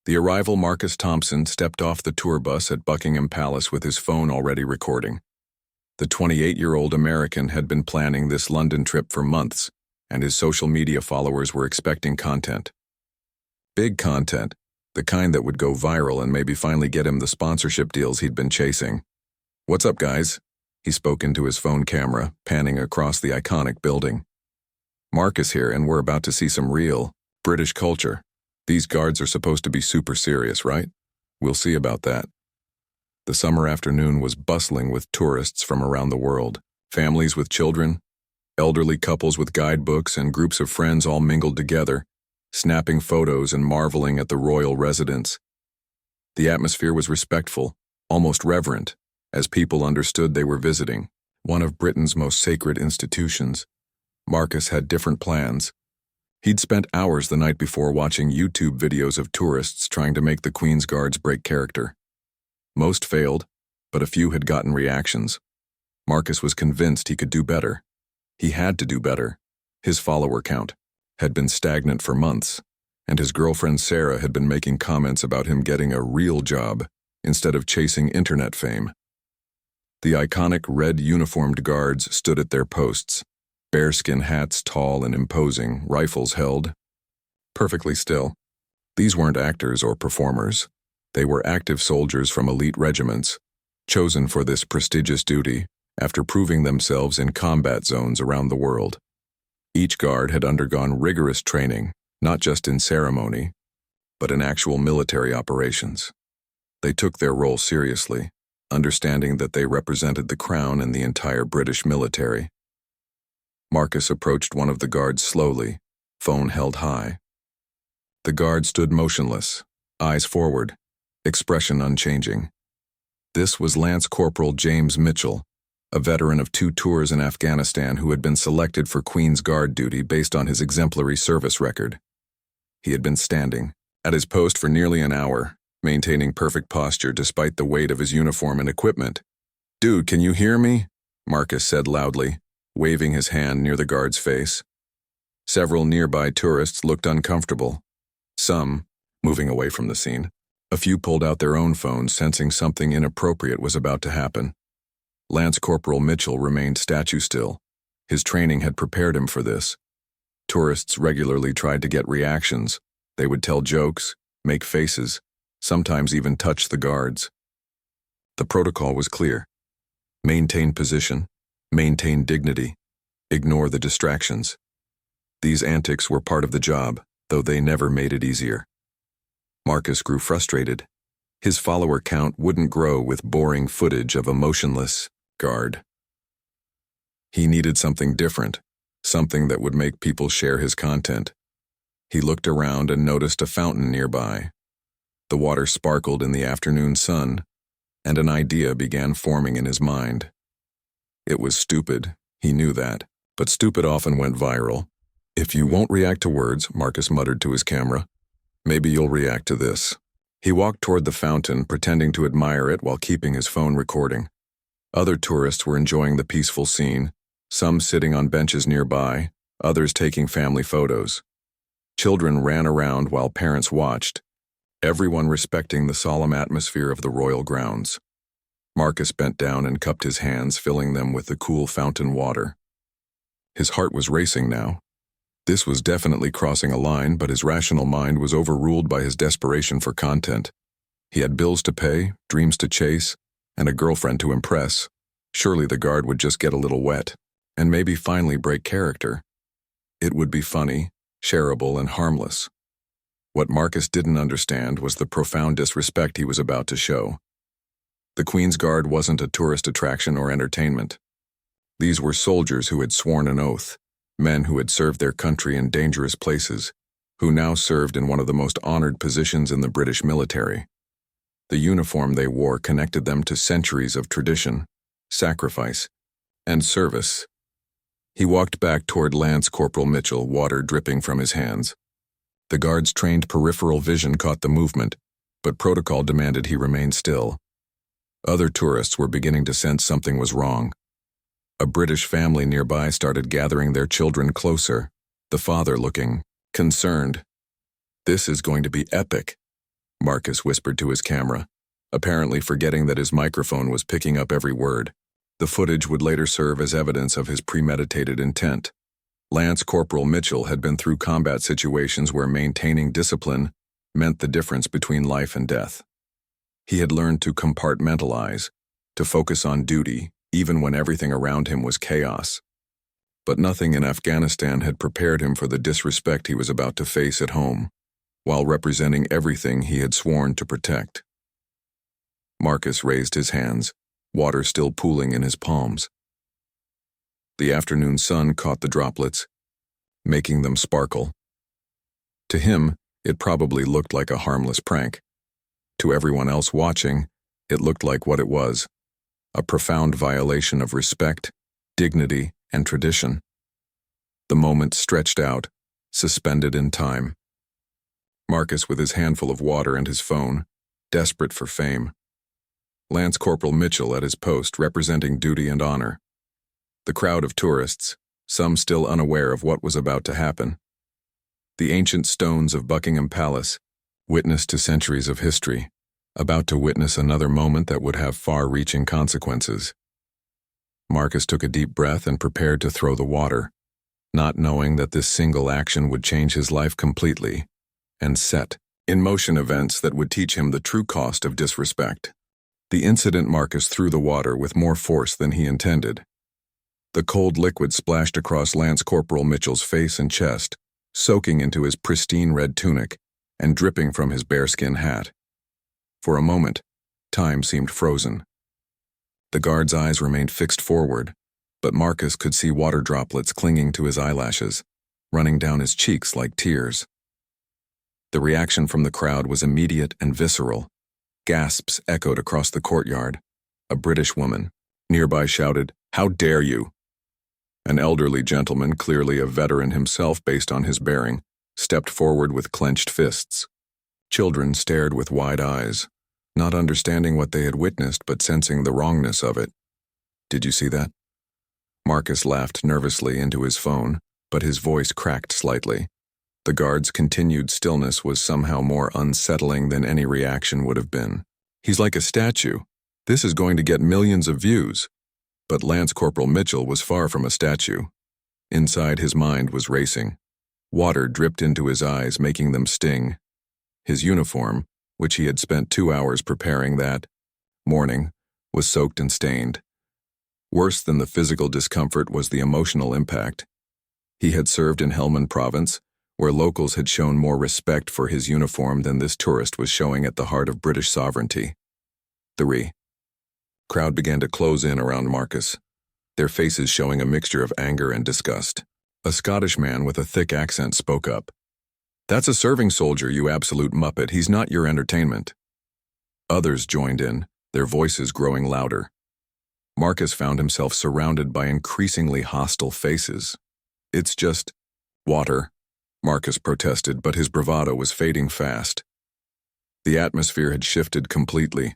The arrival Marcus Thompson stepped off the tour bus at Buckingham Palace with his phone already recording. The 28-year-old American had been planning this London trip for months, and his social media followers were expecting content. Big content, the kind that would go viral and maybe finally get him the sponsorship deals he'd been chasing. "What's up, guys?" He spoke into his phone camera, panning across the iconic building. "Marcus here, and we're about to see some real British culture. These guards are supposed to be super serious, right? We'll see about that." The summer afternoon was bustling with tourists from around the world, families with children, elderly couples with guidebooks, and groups of friends all mingled together, snapping photos and marveling at the royal residence. The atmosphere was respectful, almost reverent, as people understood they were visiting one of Britain's most sacred institutions. Marcus had different plans. He'd spent hours the night before watching YouTube videos of tourists trying to make the Queen's Guards break character. Most failed, but a few had gotten reactions. Marcus was convinced he could do better. He had to do better. His follower count had been stagnant for months, and his girlfriend Sarah had been making comments about him getting a real job instead of chasing internet fame. The iconic red uniformed guards stood at their posts, bearskin hats tall and imposing, rifles held. Perfectly still. These weren't actors or performers. They were active soldiers from elite regiments, chosen for this prestigious duty after proving themselves in combat zones around the world. Each guard had undergone rigorous training, not just in ceremony, but in actual military operations. They took their role seriously, understanding that they represented the crown and the entire British military. Marcus approached one of the guards slowly, phone held high. The guard stood motionless, eyes forward, expression unchanging. This was Lance Corporal James Mitchell, a veteran of 2 tours in Afghanistan who had been selected for Queen's Guard duty based on his exemplary service record. He had been standing at his post for nearly an hour, maintaining perfect posture despite the weight of his uniform and equipment. "Dude, can you hear me?" Marcus said loudly, waving his hand near the guard's face. Several nearby tourists looked uncomfortable, some moving away from the scene. A few pulled out their own phones, sensing something inappropriate was about to happen. Lance Corporal Mitchell remained statue still. His training had prepared him for this. Tourists regularly tried to get reactions. They would tell jokes, make faces, sometimes even touch the guards. The protocol was clear. Maintain position, maintain dignity, ignore the distractions. These antics were part of the job, though they never made it easier. Marcus grew frustrated. His follower count wouldn't grow with boring footage of a motionless guard. He needed something different, something that would make people share his content. He looked around and noticed a fountain nearby. The water sparkled in the afternoon sun, and an idea began forming in his mind. It was stupid, he knew that, but stupid often went viral. "If you won't react to words," Marcus muttered to his camera, "maybe you'll react to this." He walked toward the fountain, pretending to admire it while keeping his phone recording. Other tourists were enjoying the peaceful scene, some sitting on benches nearby, others taking family photos. Children ran around while parents watched, everyone respecting the solemn atmosphere of the royal grounds. Marcus bent down and cupped his hands, filling them with the cool fountain water. His heart was racing now. This was definitely crossing a line, but his rational mind was overruled by his desperation for content. He had bills to pay, dreams to chase, and a girlfriend to impress. Surely the guard would just get a little wet, and maybe finally break character. It would be funny, shareable, and harmless. What Marcus didn't understand was the profound disrespect he was about to show. The Queen's Guard wasn't a tourist attraction or entertainment. These were soldiers who had sworn an oath, men who had served their country in dangerous places, who now served in one of the most honored positions in the British military. The uniform they wore connected them to centuries of tradition, sacrifice, and service. He walked back toward Lance Corporal Mitchell, water dripping from his hands. The guard's trained peripheral vision caught the movement, but protocol demanded he remain still. Other tourists were beginning to sense something was wrong. A British family nearby started gathering their children closer, the father looking concerned. "This is going to be epic," Marcus whispered to his camera, apparently forgetting that his microphone was picking up every word. The footage would later serve as evidence of his premeditated intent. Lance Corporal Mitchell had been through combat situations where maintaining discipline meant the difference between life and death. He had learned to compartmentalize, to focus on duty, even when everything around him was chaos. But nothing in Afghanistan had prepared him for the disrespect he was about to face at home, while representing everything he had sworn to protect. Marcus raised his hands, water still pooling in his palms. The afternoon sun caught the droplets, making them sparkle. To him, it probably looked like a harmless prank. To everyone else watching, it looked like what it was, a profound violation of respect, dignity, and tradition. The moment stretched out, suspended in time. Marcus with his handful of water and his phone, desperate for fame. Lance Corporal Mitchell at his post representing duty and honor. The crowd of tourists, some still unaware of what was about to happen. The ancient stones of Buckingham Palace, witness to centuries of history, about to witness another moment that would have far-reaching consequences. Marcus took a deep breath and prepared to throw the water, not knowing that this single action would change his life completely and set in motion events that would teach him the true cost of disrespect. The incident Marcus threw the water with more force than he intended. The cold liquid splashed across Lance Corporal Mitchell's face and chest, soaking into his pristine red tunic and dripping from his bearskin hat. For a moment, time seemed frozen. The guard's eyes remained fixed forward, but Marcus could see water droplets clinging to his eyelashes, running down his cheeks like tears. The reaction from the crowd was immediate and visceral. Gasps echoed across the courtyard. A British woman, nearby, shouted, "How dare you!" An elderly gentleman, clearly a veteran himself based on his bearing, stepped forward with clenched fists. Children stared with wide eyes, not understanding what they had witnessed but sensing the wrongness of it. "Did you see that?" Marcus laughed nervously into his phone, but his voice cracked slightly. The guard's continued stillness was somehow more unsettling than any reaction would have been. "He's like a statue. This is going to get millions of views." But Lance Corporal Mitchell was far from a statue. Inside, his mind was racing. Water dripped into his eyes, making them sting. His uniform, which he had spent 2 hours preparing that morning, was soaked and stained. Worse than the physical discomfort was the emotional impact. He had served in Helmand Province, where locals had shown more respect for his uniform than this tourist was showing at the heart of British sovereignty. The crowd began to close in around Marcus, their faces showing a mixture of anger and disgust. A Scottish man with a thick accent spoke up. "That's a serving soldier, you absolute muppet. He's not your entertainment." Others joined in, their voices growing louder. Marcus found himself surrounded by increasingly hostile faces. "It's just water," Marcus protested, but his bravado was fading fast. The atmosphere had shifted completely.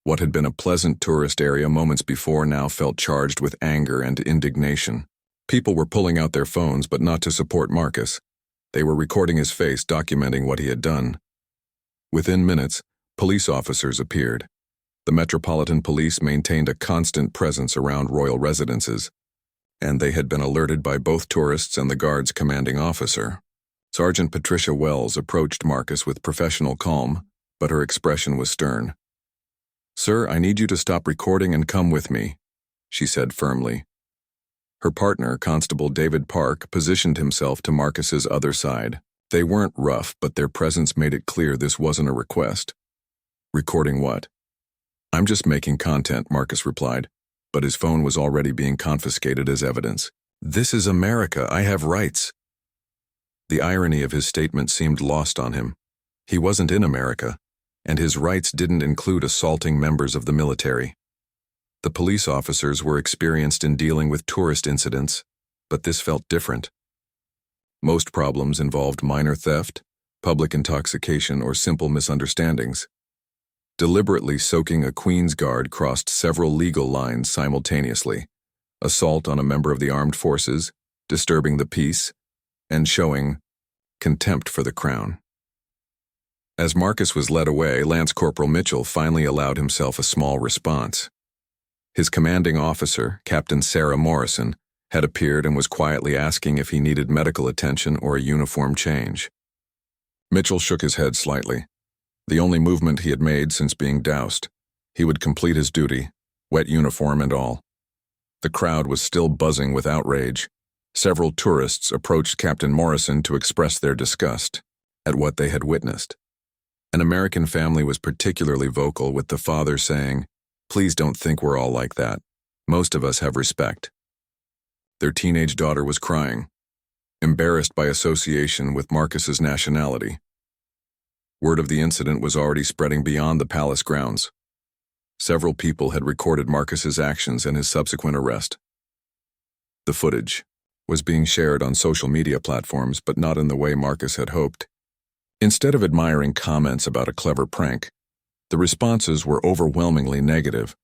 What had been a pleasant tourist area moments before now felt charged with anger and indignation. People were pulling out their phones, but not to support Marcus. They were recording his face, documenting what he had done. Within minutes, police officers appeared. The Metropolitan Police maintained a constant presence around royal residences, and they had been alerted by both tourists and the guard's commanding officer. Sergeant Patricia Wells approached Marcus with professional calm, but her expression was stern. "Sir, I need you to stop recording and come with me," she said firmly. Her partner, Constable David Park, positioned himself to Marcus's other side. They weren't rough, but their presence made it clear this wasn't a request. "Recording what?" "I'm just making content," Marcus replied, but his phone was already being confiscated as evidence. "This is America. I have rights." The irony of his statement seemed lost on him. He wasn't in America, and his rights didn't include assaulting members of the military. The police officers were experienced in dealing with tourist incidents, but this felt different. Most problems involved minor theft, public intoxication, or simple misunderstandings. Deliberately soaking a Queen's Guard crossed several legal lines simultaneously: assault on a member of the armed forces, disturbing the peace, and showing contempt for the crown. As Marcus was led away, Lance Corporal Mitchell finally allowed himself a small response. His commanding officer, Captain Sarah Morrison, had appeared and was quietly asking if he needed medical attention or a uniform change. Mitchell shook his head slightly. The only movement he had made since being doused. He would complete his duty, wet uniform and all. The crowd was still buzzing with outrage. Several tourists approached Captain Morrison to express their disgust at what they had witnessed. An American family was particularly vocal, with the father saying, "Please don't think we're all like that. Most of us have respect." Their teenage daughter was crying, embarrassed by association with Marcus's nationality. Word of the incident was already spreading beyond the palace grounds. Several people had recorded Marcus's actions and his subsequent arrest. The footage was being shared on social media platforms, but not in the way Marcus had hoped. Instead of admiring comments about a clever prank, the responses were overwhelmingly negative.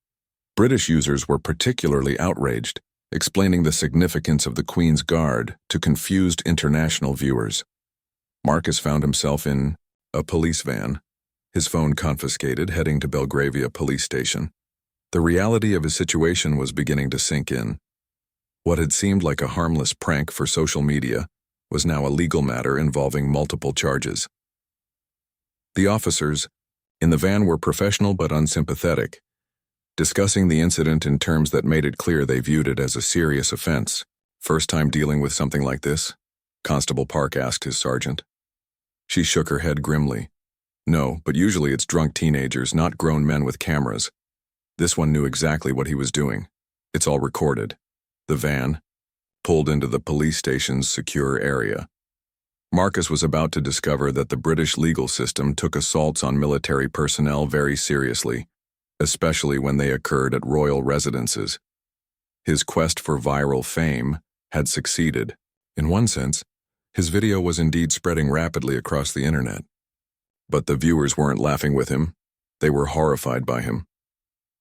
British users were particularly outraged, explaining the significance of the Queen's Guard to confused international viewers. Marcus found himself in a police van, his phone confiscated, heading to Belgravia police station. The reality of his situation was beginning to sink in. What had seemed like a harmless prank for social media was now a legal matter involving multiple charges. The officers in the van were professional but unsympathetic, discussing the incident in terms that made it clear they viewed it as a serious offense. "First time dealing with something like this?" Constable Park asked his sergeant. She shook her head grimly. "No, but usually it's drunk teenagers, not grown men with cameras. This one knew exactly what he was doing. It's all recorded." The van pulled into the police station's secure area. Marcus was about to discover that the British legal system took assaults on military personnel very seriously, especially when they occurred at royal residences. His quest for viral fame had succeeded. In one sense, his video was indeed spreading rapidly across the internet. But the viewers weren't laughing with him. They were horrified by him.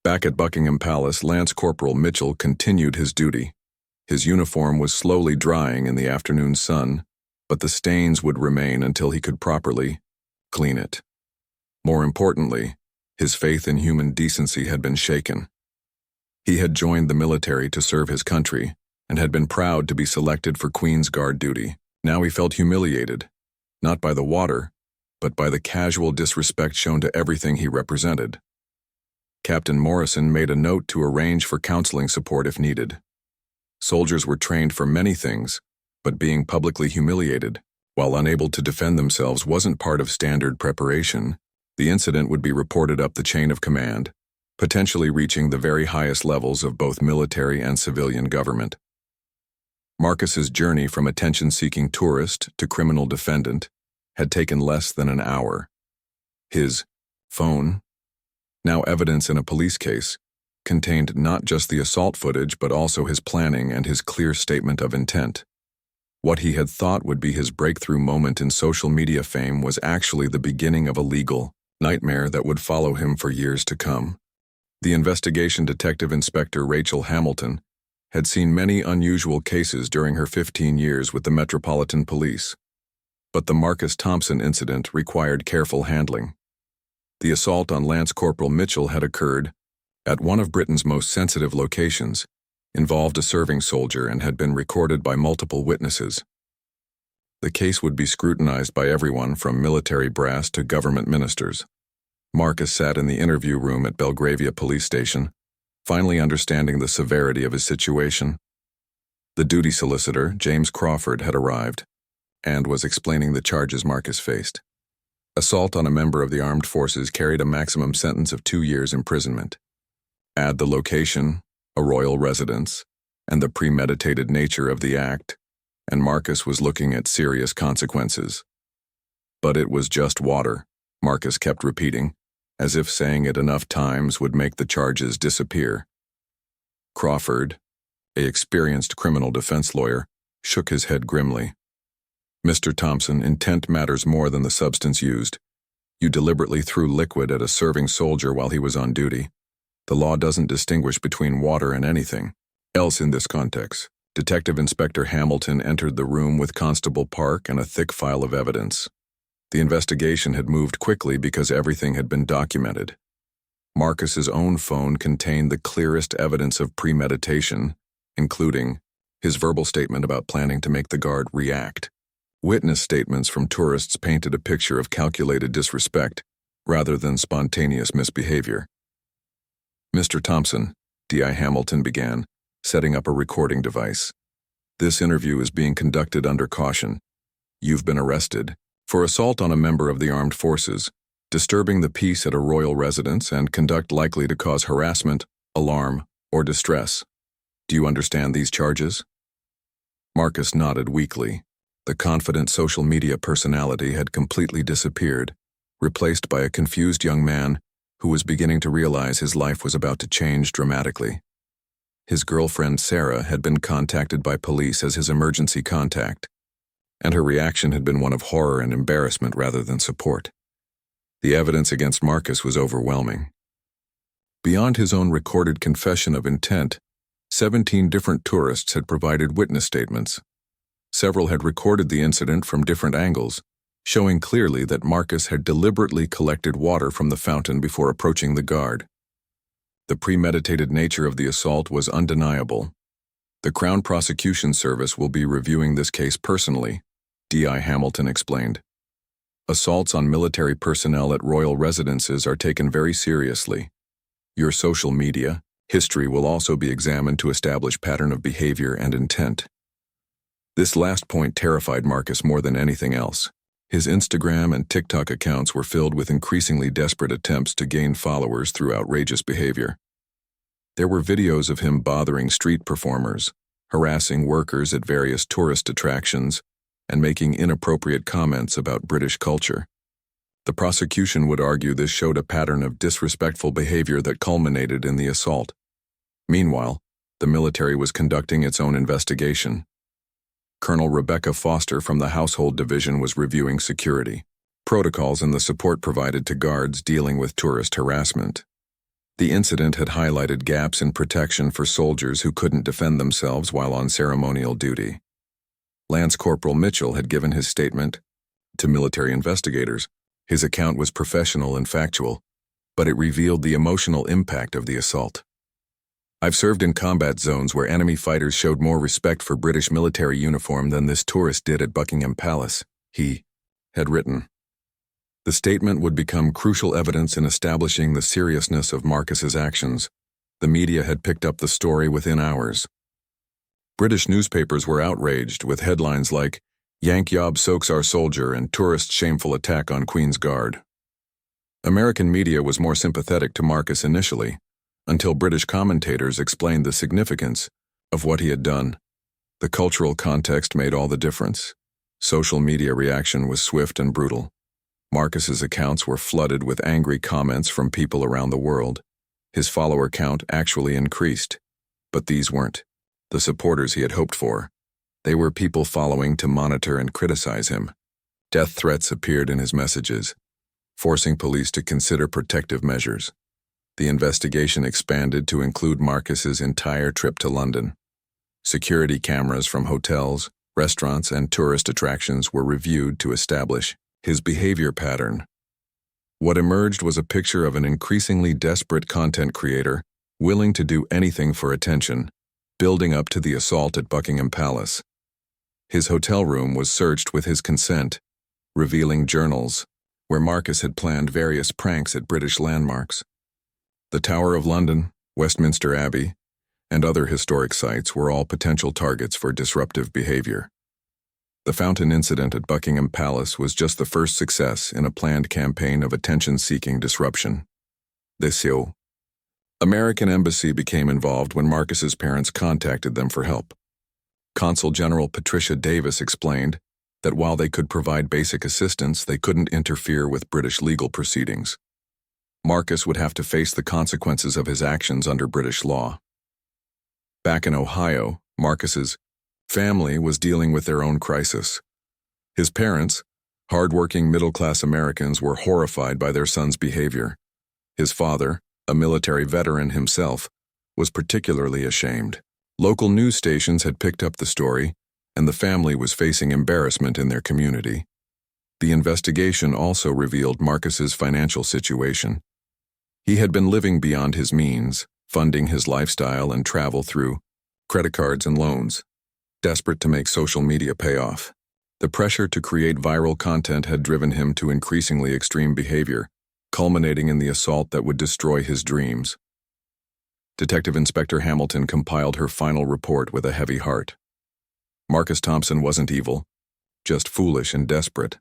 Back at Buckingham Palace, Lance Corporal Mitchell continued his duty. His uniform was slowly drying in the afternoon sun, but the stains would remain until he could properly clean it. More importantly, his faith in human decency had been shaken. He had joined the military to serve his country and had been proud to be selected for Queen's Guard duty. Now he felt humiliated, not by the water, but by the casual disrespect shown to everything he represented. Captain Morrison made a note to arrange for counseling support if needed. Soldiers were trained for many things, but being publicly humiliated, while unable to defend themselves, wasn't part of standard preparation. The incident would be reported up the chain of command, potentially reaching the very highest levels of both military and civilian government. Marcus's journey from attention-seeking tourist to criminal defendant had taken less than an hour. His phone, now evidence in a police case, contained not just the assault footage but also his planning and his clear statement of intent. What he had thought would be his breakthrough moment in social media fame was actually the beginning of a legal nightmare that would follow him for years to come. The investigation detective Inspector Rachel Hamilton had seen many unusual cases during her 15 years with the Metropolitan Police. But the Marcus Thompson incident required careful handling. The assault on Lance Corporal Mitchell had occurred at one of Britain's most sensitive locations, involved a serving soldier, and had been recorded by multiple witnesses. The case would be scrutinized by everyone from military brass to government ministers. Marcus sat in the interview room at Belgravia police station, finally understanding the severity of his situation. The duty solicitor, James Crawford, had arrived and was explaining the charges Marcus faced. Assault on a member of the armed forces carried a maximum sentence of 2 years imprisonment. Add the location, a royal residence, and the premeditated nature of the act, and Marcus was looking at serious consequences. But it was just water, Marcus kept repeating, as if saying it enough times would make the charges disappear. Crawford, an experienced criminal defense lawyer, shook his head grimly. "Mr. Thompson, intent matters more than the substance used. You deliberately threw liquid at a serving soldier while he was on duty. The law doesn't distinguish between water and anything else in this context." Detective Inspector Hamilton entered the room with Constable Park and a thick file of evidence. The investigation had moved quickly because everything had been documented. Marcus's own phone contained the clearest evidence of premeditation, including his verbal statement about planning to make the guard react. Witness statements from tourists painted a picture of calculated disrespect rather than spontaneous misbehavior. "Mr. Thompson," D.I. Hamilton began, setting up a recording device. "This interview is being conducted under caution. You've been arrested for assault on a member of the armed forces, disturbing the peace at a royal residence, and conduct likely to cause harassment, alarm, or distress. Do you understand these charges?" Marcus nodded weakly. The confident social media personality had completely disappeared, replaced by a confused young man who was beginning to realize his life was about to change dramatically. His girlfriend Sarah had been contacted by police as his emergency contact, and her reaction had been one of horror and embarrassment rather than support. The evidence against Marcus was overwhelming. Beyond his own recorded confession of intent, 17 different tourists had provided witness statements. Several had recorded the incident from different angles, showing clearly that Marcus had deliberately collected water from the fountain before approaching the guard. The premeditated nature of the assault was undeniable. "The Crown Prosecution Service will be reviewing this case personally," D.I. Hamilton explained. "Assaults on military personnel at royal residences are taken very seriously. Your social media history will also be examined to establish pattern of behavior and intent." This last point terrified Marcus more than anything else. His Instagram and TikTok accounts were filled with increasingly desperate attempts to gain followers through outrageous behavior. There were videos of him bothering street performers, harassing workers at various tourist attractions, and making inappropriate comments about British culture. The prosecution would argue this showed a pattern of disrespectful behavior that culminated in the assault. Meanwhile, the military was conducting its own investigation. Colonel Rebecca Foster from the Household Division was reviewing security protocols and the support provided to guards dealing with tourist harassment. The incident had highlighted gaps in protection for soldiers who couldn't defend themselves while on ceremonial duty. Lance Corporal Mitchell had given his statement to military investigators. His account was professional and factual, but it revealed the emotional impact of the assault. "I've served in combat zones where enemy fighters showed more respect for British military uniform than this tourist did at Buckingham Palace," he had written. The statement would become crucial evidence in establishing the seriousness of Marcus's actions. The media had picked up the story within hours. British newspapers were outraged with headlines like, "Yank Yob soaks our soldier" and "Tourist shameful attack on Queen's Guard." American media was more sympathetic to Marcus initially, until British commentators explained the significance of what he had done. The cultural context made all the difference. Social media reaction was swift and brutal. Marcus's accounts were flooded with angry comments from people around the world. His follower count actually increased, but these weren't the supporters he had hoped for. They were people following to monitor and criticize him. Death threats appeared in his messages, forcing police to consider protective measures. The investigation expanded to include Marcus's entire trip to London. Security cameras from hotels, restaurants, and tourist attractions were reviewed to establish his behavior pattern. What emerged was a picture of an increasingly desperate content creator, willing to do anything for attention, building up to the assault at Buckingham Palace. His hotel room was searched with his consent, revealing journals where Marcus had planned various pranks at British landmarks. The Tower of London, Westminster Abbey, and other historic sites were all potential targets for disruptive behavior. The fountain incident at Buckingham Palace was just the first success in a planned campaign of attention-seeking disruption. The American embassy became involved when Marcus's parents contacted them for help. Consul General Patricia Davis explained that while they could provide basic assistance, they couldn't interfere with British legal proceedings. Marcus would have to face the consequences of his actions under British law. Back in Ohio, Marcus's family was dealing with their own crisis. His parents, hard-working middle-class Americans, were horrified by their son's behavior. His father, a military veteran himself, was particularly ashamed. Local news stations had picked up the story, and the family was facing embarrassment in their community. The investigation also revealed Marcus's financial situation. He had been living beyond his means, funding his lifestyle and travel through credit cards and loans, desperate to make social media pay off. The pressure to create viral content had driven him to increasingly extreme behavior, culminating in the assault that would destroy his dreams. Detective Inspector Hamilton compiled her final report with a heavy heart. Marcus Thompson wasn't evil, just foolish and desperate.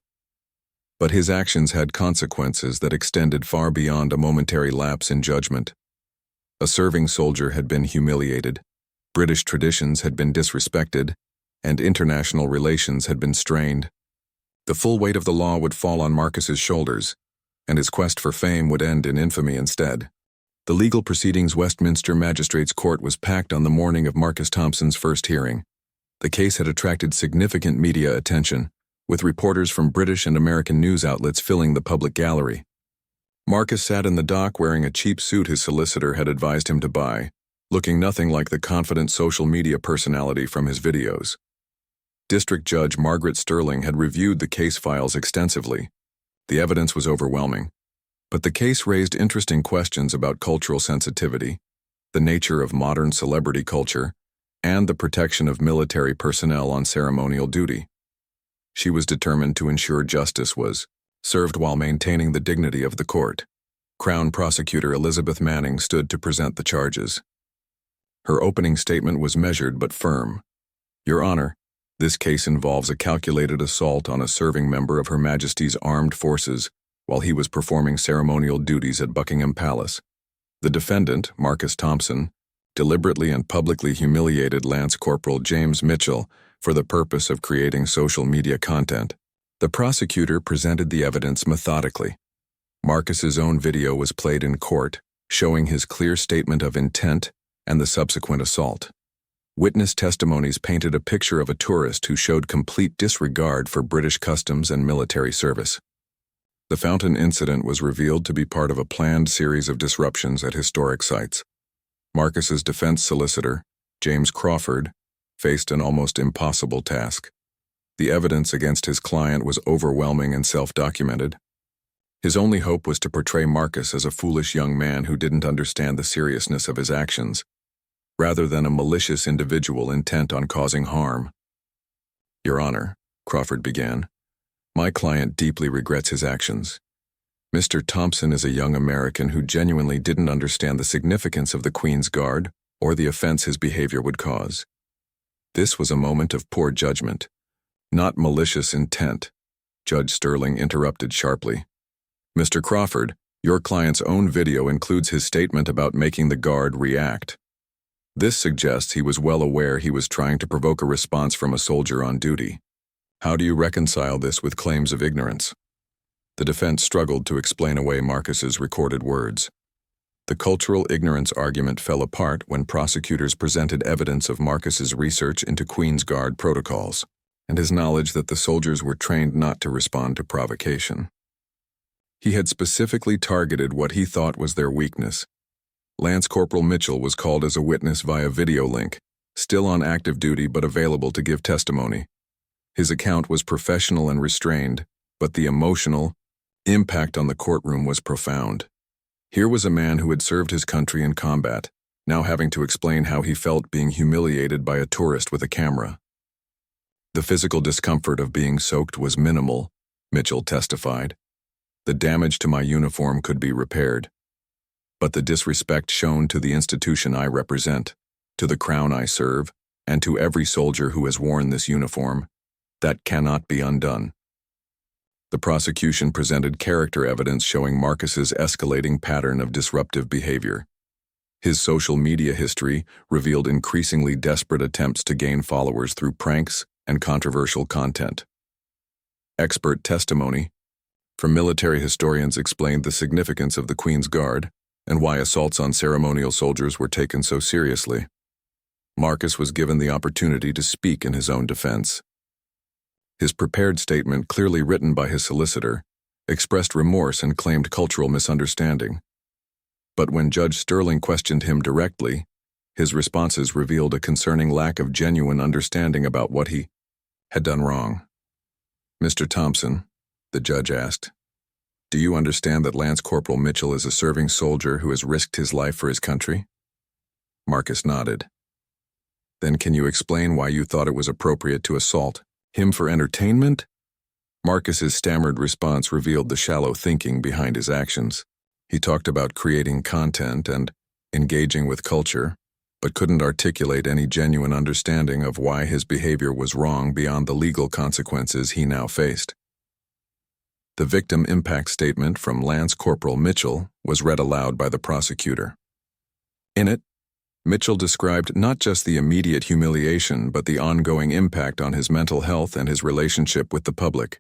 But his actions had consequences that extended far beyond a momentary lapse in judgment. A serving soldier had been humiliated, British traditions had been disrespected, and international relations had been strained. The full weight of the law would fall on Marcus's shoulders, and his quest for fame would end in infamy instead. The legal proceedings Westminster Magistrates Court was packed on the morning of Marcus Thompson's first hearing. The case had attracted significant media attention, with reporters from British and American news outlets filling the public gallery. Marcus sat in the dock wearing a cheap suit his solicitor had advised him to buy, looking nothing like the confident social media personality from his videos. District Judge Margaret Sterling had reviewed the case files extensively. The evidence was overwhelming, but the case raised interesting questions about cultural sensitivity, the nature of modern celebrity culture, and the protection of military personnel on ceremonial duty. She was determined to ensure justice was served while maintaining the dignity of the court. Crown Prosecutor Elizabeth Manning stood to present the charges. Her opening statement was measured but firm. "Your Honor, this case involves a calculated assault on a serving member of Her Majesty's Armed Forces while he was performing ceremonial duties at Buckingham Palace. The defendant, Marcus Thompson, deliberately and publicly humiliated Lance Corporal James Mitchell for the purpose of creating social media content." The prosecutor presented the evidence methodically. Marcus's own video was played in court, showing his clear statement of intent and the subsequent assault. Witness testimonies painted a picture of a tourist who showed complete disregard for British customs and military service. The fountain incident was revealed to be part of a planned series of disruptions at historic sites. Marcus's defense solicitor, James Crawford, faced an almost impossible task. The evidence against his client was overwhelming and self-documented. His only hope was to portray Marcus as a foolish young man who didn't understand the seriousness of his actions, rather than a malicious individual intent on causing harm. "Your Honor," Crawford began, "my client deeply regrets his actions. Mr. Thompson is a young American who genuinely didn't understand the significance of the Queen's Guard or the offense his behavior would cause. This was a moment of poor judgment, not malicious intent," Judge Sterling interrupted sharply. "Mr. Crawford, your client's own video includes his statement about making the guard react. This suggests he was well aware he was trying to provoke a response from a soldier on duty. How do you reconcile this with claims of ignorance?" The defense struggled to explain away Marcus's recorded words. The cultural ignorance argument fell apart when prosecutors presented evidence of Marcus's research into Queen's Guard protocols and his knowledge that the soldiers were trained not to respond to provocation. He had specifically targeted what he thought was their weakness. Lance Corporal Mitchell was called as a witness via video link, still on active duty but available to give testimony. His account was professional and restrained, but the emotional impact on the courtroom was profound. Here was a man who had served his country in combat, now having to explain how he felt being humiliated by a tourist with a camera. "The physical discomfort of being soaked was minimal," Mitchell testified. "The damage to my uniform could be repaired. But the disrespect shown to the institution I represent, to the crown I serve, and to every soldier who has worn this uniform, that cannot be undone." The prosecution presented character evidence showing Marcus's escalating pattern of disruptive behavior. His social media history revealed increasingly desperate attempts to gain followers through pranks and controversial content. Expert testimony from military historians explained the significance of the Queen's Guard and why assaults on ceremonial soldiers were taken so seriously. Marcus was given the opportunity to speak in his own defense. His prepared statement, clearly written by his solicitor, expressed remorse and claimed cultural misunderstanding. But when Judge Sterling questioned him directly, his responses revealed a concerning lack of genuine understanding about what he had done wrong. "Mr. Thompson, the judge asked. Do you understand that Lance Corporal Mitchell is a serving soldier who has risked his life for his country? Marcus nodded. Then can you explain why you thought it was appropriate to assault him for entertainment? Marcus's stammered response revealed the shallow thinking behind his actions. He talked about creating content and engaging with culture, but couldn't articulate any genuine understanding of why his behavior was wrong beyond the legal consequences he now faced. The victim impact statement from Lance Corporal Mitchell was read aloud by the prosecutor. In it, Mitchell described not just the immediate humiliation but the ongoing impact on his mental health and his relationship with the public.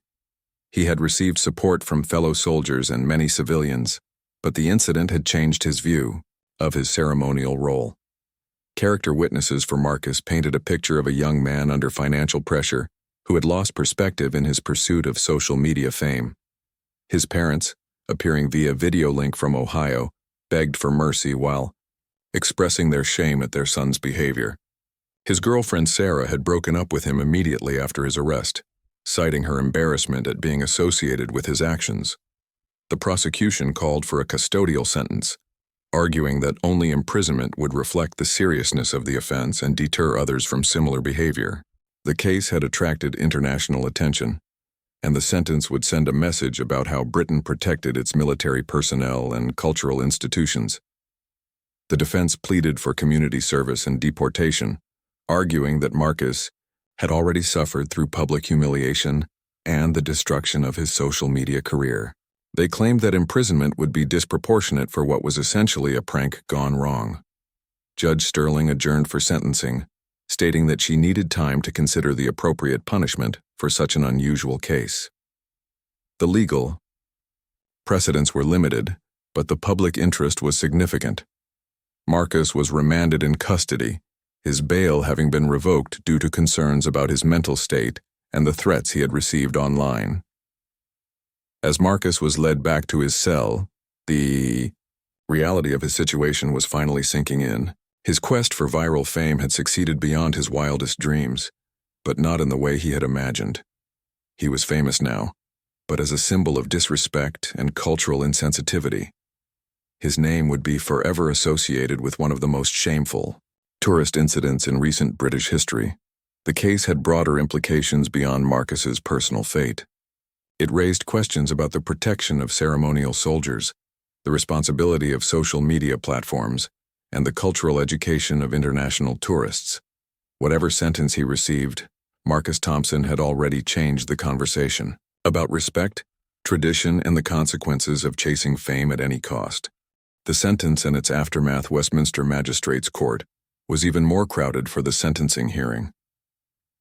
He had received support from fellow soldiers and many civilians, but the incident had changed his view of his ceremonial role. Character witnesses for Marcus painted a picture of a young man under financial pressure who had lost perspective in his pursuit of social media fame. His parents, appearing via video link from Ohio, begged for mercy while expressing their shame at their son's behavior. His girlfriend Sarah had broken up with him immediately after his arrest, citing her embarrassment at being associated with his actions. The prosecution called for a custodial sentence, arguing that only imprisonment would reflect the seriousness of the offense and deter others from similar behavior. The case had attracted international attention, and the sentence would send a message about how Britain protected its military personnel and cultural institutions. The defense pleaded for community service and deportation, arguing that Marcus had already suffered through public humiliation and the destruction of his social media career. They claimed that imprisonment would be disproportionate for what was essentially a prank gone wrong. Judge Sterling adjourned for sentencing, stating that she needed time to consider the appropriate punishment for such an unusual case. The legal precedents were limited, but the public interest was significant. Marcus was remanded in custody, his bail having been revoked due to concerns about his mental state and the threats he had received online. As Marcus was led back to his cell, the reality of his situation was finally sinking in. His quest for viral fame had succeeded beyond his wildest dreams, but not in the way he had imagined. He was famous now, but as a symbol of disrespect and cultural insensitivity. His name would be forever associated with one of the most shameful tourist incidents in recent British history. The case had broader implications beyond Marcus's personal fate. It raised questions about the protection of ceremonial soldiers, the responsibility of social media platforms, and the cultural education of international tourists. Whatever sentence he received, Marcus Thompson had already changed the conversation about respect, tradition, and the consequences of chasing fame at any cost. The sentence and its aftermath Westminster Magistrates Court was even more crowded for the sentencing hearing.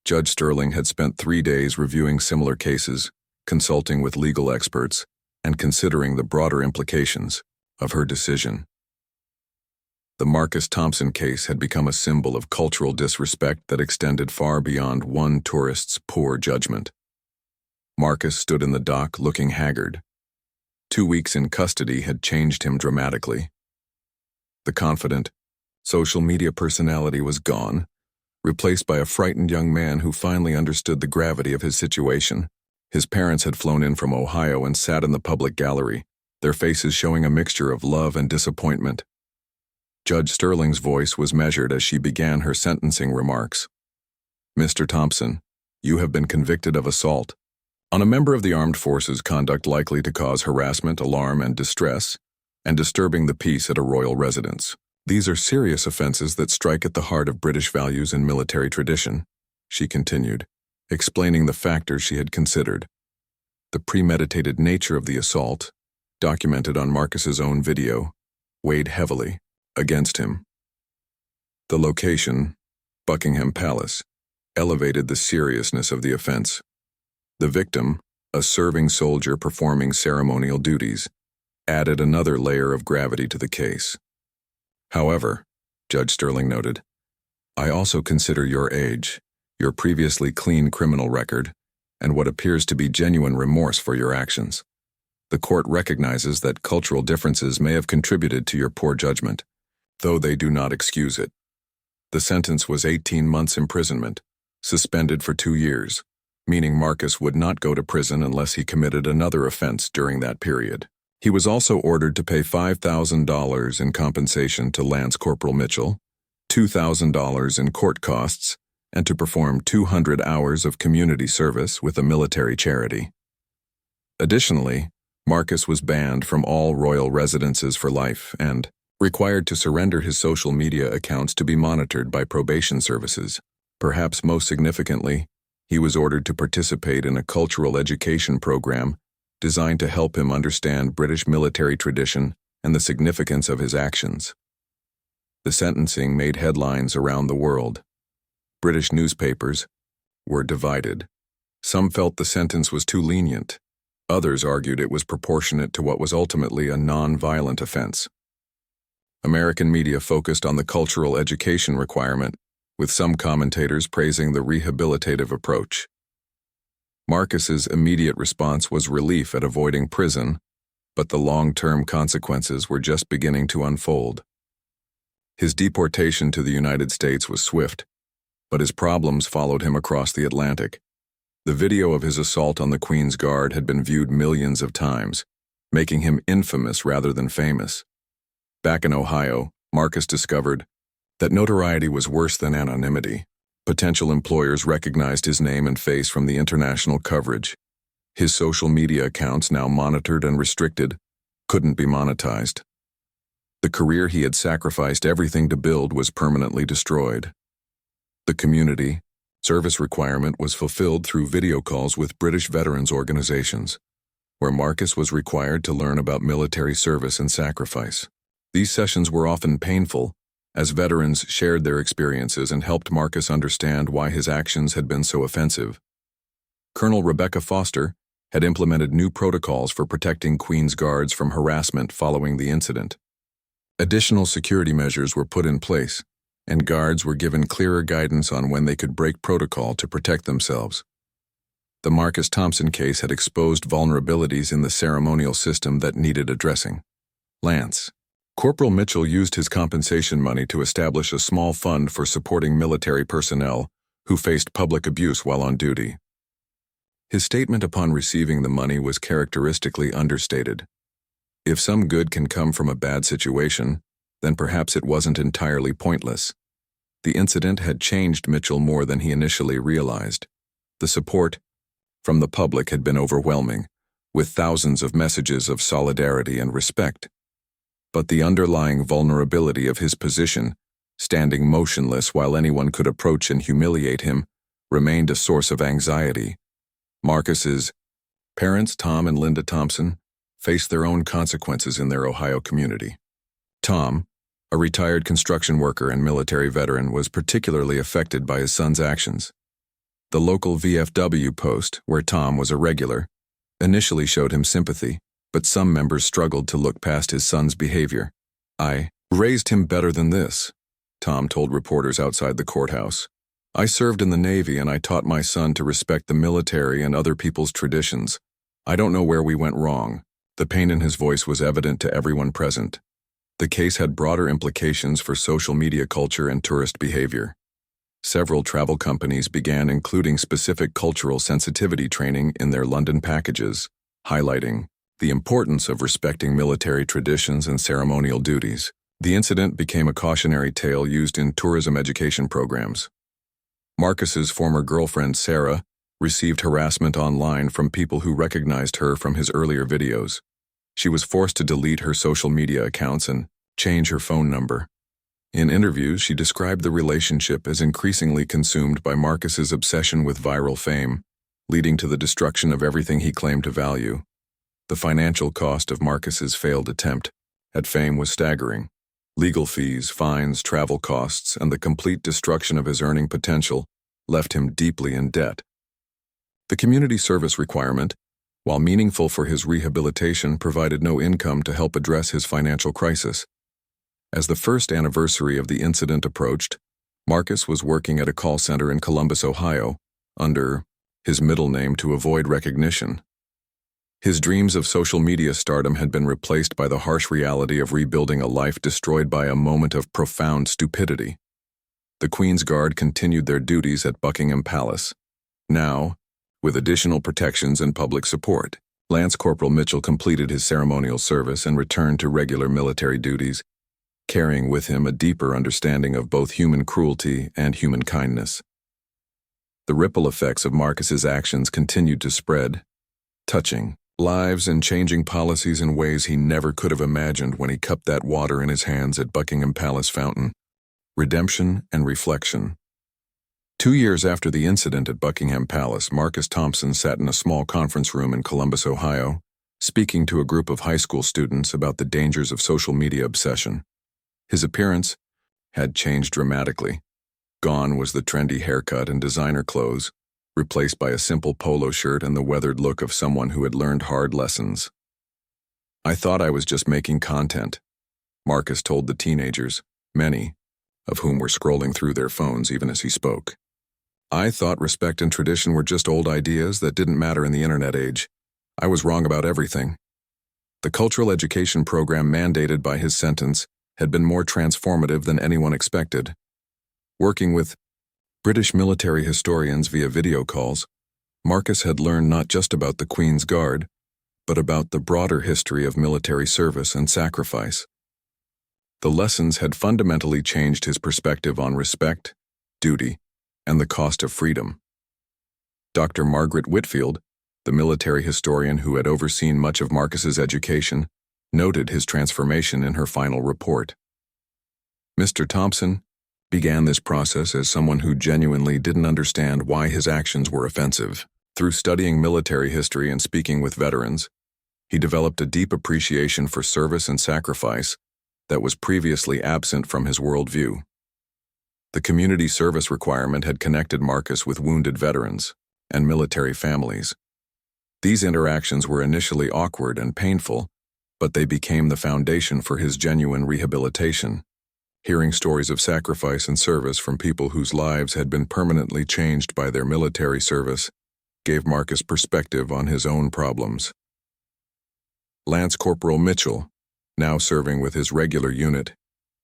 Judge Sterling had spent 3 days reviewing similar cases, consulting with legal experts, and considering the broader implications of her decision. The Marcus Thompson case had become a symbol of cultural disrespect that extended far beyond one tourist's poor judgment. Marcus stood in the dock looking haggard. 2 weeks in custody had changed him dramatically. The confident, social media personality was gone, replaced by a frightened young man who finally understood the gravity of his situation. His parents had flown in from Ohio and sat in the public gallery, their faces showing a mixture of love and disappointment. Judge Sterling's voice was measured as she began her sentencing remarks. Mr. Thompson, you have been convicted of assault on a member of the armed forces, conduct likely to cause harassment, alarm, and distress, and disturbing the peace at a royal residence. These are serious offenses that strike at the heart of British values and military tradition, she continued, explaining the factors she had considered. The premeditated nature of the assault, documented on Marcus's own video, weighed heavily against him. The location, Buckingham Palace, elevated the seriousness of the offense. The victim, a serving soldier performing ceremonial duties, added another layer of gravity to the case. However, Judge Sterling noted, I also consider your age, your previously clean criminal record, and what appears to be genuine remorse for your actions. The court recognizes that cultural differences may have contributed to your poor judgment, though they do not excuse it. The sentence was 18 months imprisonment, suspended for 2 years, meaning Marcus would not go to prison unless he committed another offense during that period. He was also ordered to pay $5,000 in compensation to Lance Corporal Mitchell, $2,000 in court costs, and to perform 200 hours of community service with a military charity. Additionally, Marcus was banned from all royal residences for life and required to surrender his social media accounts to be monitored by probation services. Perhaps most significantly, he was ordered to participate in a cultural education program designed to help him understand British military tradition and the significance of his actions. The sentencing made headlines around the world. British newspapers were divided. Some felt the sentence was too lenient. Others argued it was proportionate to what was ultimately a non-violent offense. American media focused on the cultural education requirement, with some commentators praising the rehabilitative approach. Marcus's immediate response was relief at avoiding prison, but the long-term consequences were just beginning to unfold. His deportation to the United States was swift, but his problems followed him across the Atlantic. The video of his assault on the Queen's Guard had been viewed millions of times, making him infamous rather than famous. Back in Ohio, Marcus discovered that notoriety was worse than anonymity. Potential employers recognized his name and face from the international coverage. His social media accounts, now monitored and restricted, couldn't be monetized. The career he had sacrificed everything to build was permanently destroyed. The community service requirement was fulfilled through video calls with British veterans organizations, where Marcus was required to learn about military service and sacrifice. These sessions were often painful, as veterans shared their experiences and helped Marcus understand why his actions had been so offensive. Colonel Rebecca Foster had implemented new protocols for protecting Queen's Guards from harassment following the incident. Additional security measures were put in place, and guards were given clearer guidance on when they could break protocol to protect themselves. The Marcus Thompson case had exposed vulnerabilities in the ceremonial system that needed addressing. Lance Corporal Mitchell used his compensation money to establish a small fund for supporting military personnel who faced public abuse while on duty. His statement upon receiving the money was characteristically understated. If some good can come from a bad situation, then perhaps it wasn't entirely pointless. The incident had changed Mitchell more than he initially realized. The support from the public had been overwhelming, with thousands of messages of solidarity and respect. But the underlying vulnerability of his position, standing motionless while anyone could approach and humiliate him, remained a source of anxiety. Marcus's parents, Tom and Linda Thompson, faced their own consequences in their Ohio community. Tom, a retired construction worker and military veteran, was particularly affected by his son's actions. The local VFW post, where Tom was a regular, initially showed him sympathy, but some members struggled to look past his son's behavior. "I raised him better than this," Tom told reporters outside the courthouse. "I served in the Navy and I taught my son to respect the military and other people's traditions. I don't know where we went wrong." The pain in his voice was evident to everyone present. The case had broader implications for social media culture and tourist behavior. Several travel companies began including specific cultural sensitivity training in their London packages, highlighting the importance of respecting military traditions and ceremonial duties. The incident became a cautionary tale used in tourism education programs. Marcus's former girlfriend, Sarah, received harassment online from people who recognized her from his earlier videos. She was forced to delete her social media accounts and change her phone number. In interviews, she described the relationship as increasingly consumed by Marcus's obsession with viral fame, leading to the destruction of everything he claimed to value. The financial cost of Marcus's failed attempt at fame was staggering. Legal fees, fines, travel costs, and the complete destruction of his earning potential left him deeply in debt. The community service requirement, while meaningful for his rehabilitation, provided no income to help address his financial crisis. As the first anniversary of the incident approached, Marcus was working at a call center in Columbus, Ohio, under his middle name to avoid recognition. His dreams of social media stardom had been replaced by the harsh reality of rebuilding a life destroyed by a moment of profound stupidity. The Queen's Guard continued their duties at Buckingham Palace. Now, with additional protections and public support. Lance Corporal Mitchell completed his ceremonial service and returned to regular military duties, carrying with him a deeper understanding of both human cruelty and human kindness. The ripple effects of Marcus's actions continued to spread, touching lives and changing policies in ways he never could have imagined when he cupped that water in his hands at Buckingham Palace fountain. Redemption and reflection. 2 years after the incident at Buckingham Palace, Marcus Thompson sat in a small conference room in Columbus, Ohio, speaking to a group of high school students about the dangers of social media obsession. His appearance had changed dramatically. Gone was the trendy haircut and designer clothes, replaced by a simple polo shirt and the weathered look of someone who had learned hard lessons. "I thought I was just making content," Marcus told the teenagers, many of whom were scrolling through their phones even as he spoke. "I thought respect and tradition were just old ideas that didn't matter in the internet age. I was wrong about everything." The cultural education program mandated by his sentence had been more transformative than anyone expected. Working with British military historians via video calls, Marcus had learned not just about the Queen's Guard, but about the broader history of military service and sacrifice. The lessons had fundamentally changed his perspective on respect, duty, and the cost of freedom. Dr. Margaret Whitfield, the military historian who had overseen much of Marcus's education, noted his transformation in her final report. "Mr. Thompson began this process as someone who genuinely didn't understand why his actions were offensive. Through studying military history and speaking with veterans, he developed a deep appreciation for service and sacrifice that was previously absent from his worldview." The community service requirement had connected Marcus with wounded veterans and military families. These interactions were initially awkward and painful, but they became the foundation for his genuine rehabilitation. Hearing stories of sacrifice and service from people whose lives had been permanently changed by their military service gave Marcus perspective on his own problems. Lance Corporal Mitchell, now serving with his regular unit,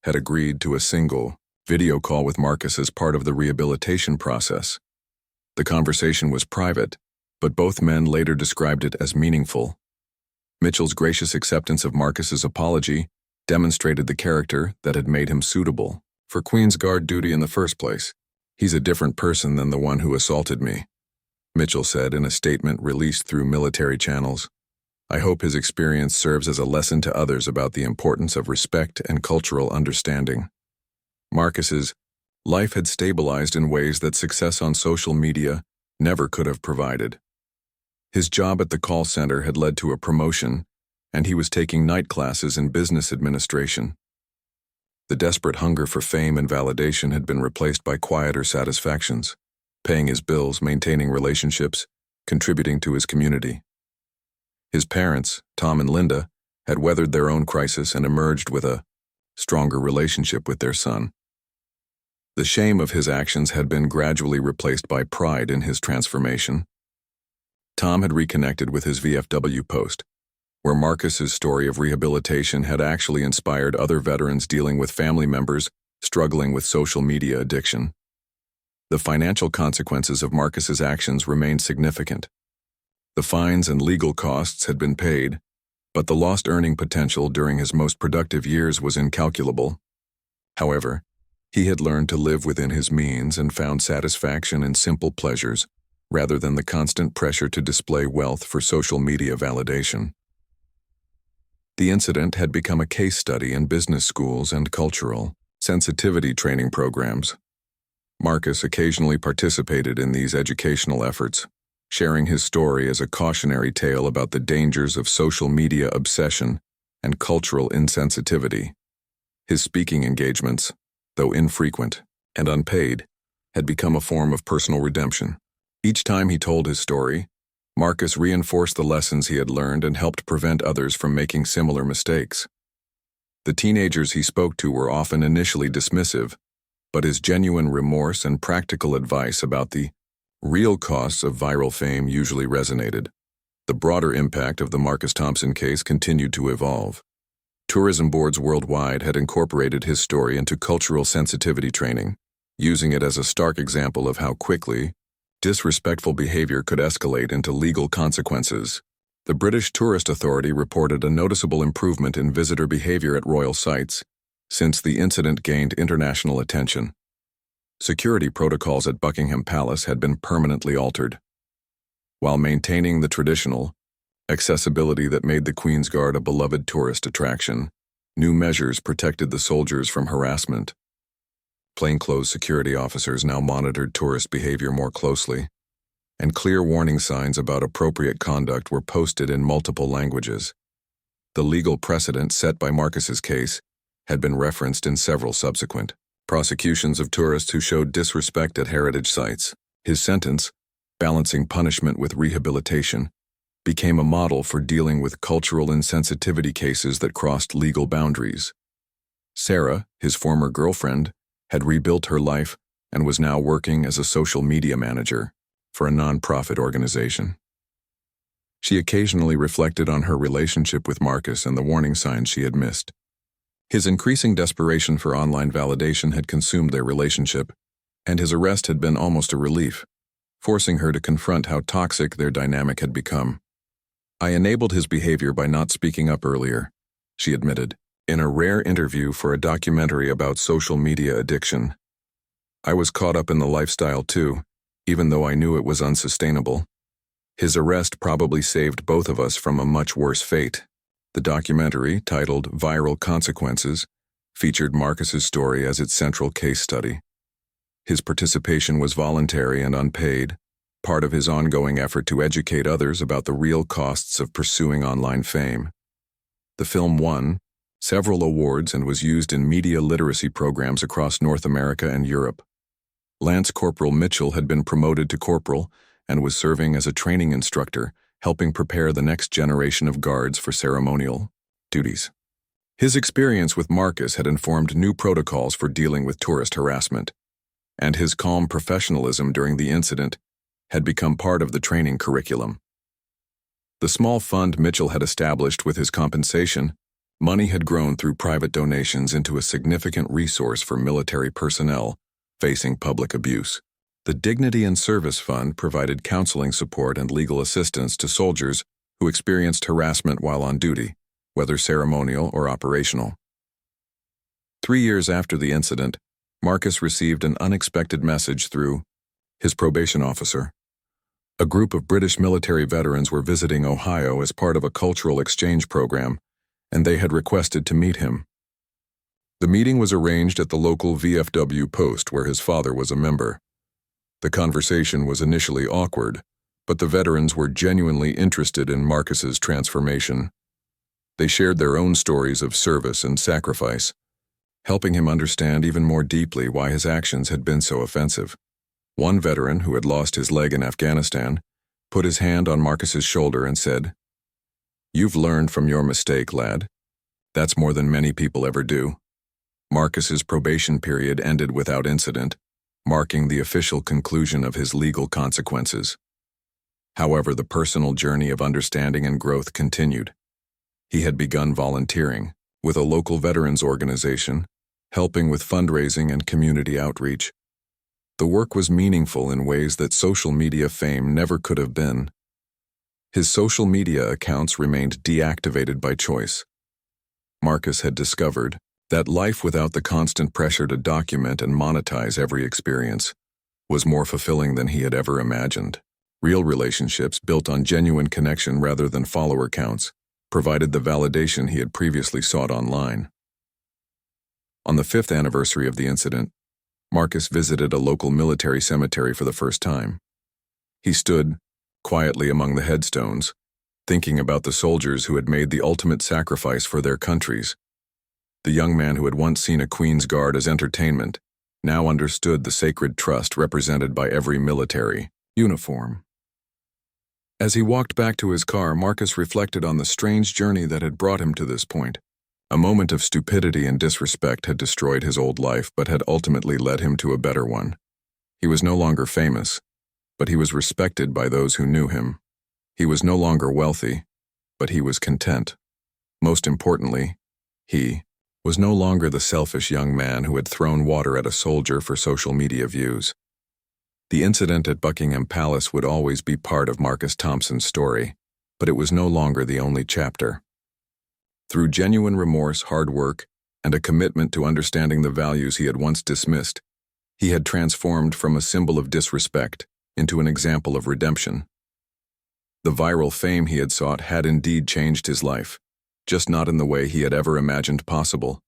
had agreed to a single video call with Marcus as part of the rehabilitation process. The conversation was private, but both men later described it as meaningful. Mitchell's gracious acceptance of Marcus's apology demonstrated the character that had made him suitable for Queen's Guard duty in the first place. "He's a different person than the one who assaulted me," Mitchell said in a statement released through military channels. "I hope his experience serves as a lesson to others about the importance of respect and cultural understanding." Marcus's life had stabilized in ways that success on social media never could have provided. His job at the call center had led to a promotion, and he was taking night classes in business administration. The desperate hunger for fame and validation had been replaced by quieter satisfactions, paying his bills, maintaining relationships, contributing to his community. His parents, Tom and Linda, had weathered their own crisis and emerged with a stronger relationship with their son. The shame of his actions had been gradually replaced by pride in his transformation. Tom had reconnected with his VFW post, where Marcus's story of rehabilitation had actually inspired other veterans dealing with family members struggling with social media addiction. The financial consequences of Marcus's actions remained significant. The fines and legal costs had been paid, but the lost earning potential during his most productive years was incalculable. However, he had learned to live within his means and found satisfaction in simple pleasures, rather than the constant pressure to display wealth for social media validation. The incident had become a case study in business schools and cultural sensitivity training programs. Marcus occasionally participated in these educational efforts, sharing his story as a cautionary tale about the dangers of social media obsession and cultural insensitivity. His speaking engagements, though infrequent and unpaid, had become a form of personal redemption. Each time he told his story, Marcus reinforced the lessons he had learned and helped prevent others from making similar mistakes. The teenagers he spoke to were often initially dismissive, but his genuine remorse and practical advice about the real costs of viral fame usually resonated. The broader impact of the Marcus Thompson case continued to evolve. Tourism boards worldwide had incorporated his story into cultural sensitivity training, using it as a stark example of how quickly Disrespectful behavior could escalate into legal consequences. The British Tourist Authority reported a noticeable improvement in visitor behavior at royal sites since the incident gained international attention. Security protocols at Buckingham Palace had been permanently altered. While maintaining the traditional accessibility that made the Queen's Guard a beloved tourist attraction, new measures protected the soldiers from harassment. Plainclothes security officers now monitored tourist behavior more closely, and clear warning signs about appropriate conduct were posted in multiple languages. The legal precedent set by Marcus's case had been referenced in several subsequent prosecutions of tourists who showed disrespect at heritage sites. His sentence, balancing punishment with rehabilitation, became a model for dealing with cultural insensitivity cases that crossed legal boundaries. Sarah, his former girlfriend, had rebuilt her life and was now working as a social media manager for a non-profit organization. She occasionally reflected on her relationship with Marcus and the warning signs she had missed. His increasing desperation for online validation had consumed their relationship, and his arrest had been almost a relief, forcing her to confront how toxic their dynamic had become. "I enabled his behavior by not speaking up earlier," she admitted, in a rare interview for a documentary about social media addiction. "I was caught up in the lifestyle too, even though I knew it was unsustainable. His arrest probably saved both of us from a much worse fate." The documentary, titled Viral Consequences, featured Marcus's story as its central case study. His participation was voluntary and unpaid, part of his ongoing effort to educate others about the real costs of pursuing online fame. The film won several awards and was used in media literacy programs across North America and Europe. Lance Corporal Mitchell had been promoted to corporal and was serving as a training instructor, helping prepare the next generation of guards for ceremonial duties. His experience with Marcus had informed new protocols for dealing with tourist harassment, and his calm professionalism during the incident had become part of the training curriculum. The small fund Mitchell had established with his compensation, money had grown through private donations into a significant resource for military personnel facing public abuse. The Dignity and Service Fund provided counseling support and legal assistance to soldiers who experienced harassment while on duty, whether ceremonial or operational. 3 years after the incident, Marcus received an unexpected message through his probation officer. A group of British military veterans were visiting Ohio as part of a cultural exchange program, and they had requested to meet him. The meeting was arranged at the local VFW post where his father was a member. The conversation was initially awkward, but the veterans were genuinely interested in Marcus's transformation. They shared their own stories of service and sacrifice, helping him understand even more deeply why his actions had been so offensive. One veteran, who had lost his leg in Afghanistan, put his hand on Marcus's shoulder and said, "You've learned from your mistake, lad. That's more than many people ever do." Marcus's probation period ended without incident, marking the official conclusion of his legal consequences. However, the personal journey of understanding and growth continued. He had begun volunteering with a local veterans organization, helping with fundraising and community outreach. The work was meaningful in ways that social media fame never could have been. His social media accounts remained deactivated by choice. Marcus had discovered that life without the constant pressure to document and monetize every experience was more fulfilling than he had ever imagined. Real relationships built on genuine connection rather than follower counts provided the validation he had previously sought online. On the 5th anniversary of the incident, Marcus visited a local military cemetery for the first time. He stood quietly among the headstones, thinking about the soldiers who had made the ultimate sacrifice for their countries. The young man who had once seen a Queen's Guard as entertainment now understood the sacred trust represented by every military uniform. As he walked back to his car, Marcus reflected on the strange journey that had brought him to this point. A moment of stupidity and disrespect had destroyed his old life, but had ultimately led him to a better one. He was no longer famous, but he was respected by those who knew him. He was no longer wealthy, but he was content. Most importantly, he was no longer the selfish young man who had thrown water at a soldier for social media views. The incident at Buckingham Palace would always be part of Marcus Thompson's story, but it was no longer the only chapter. Through genuine remorse, hard work, and a commitment to understanding the values he had once dismissed, he had transformed from a symbol of disrespect into an example of redemption. The viral fame he had sought had indeed changed his life, just not in the way he had ever imagined possible.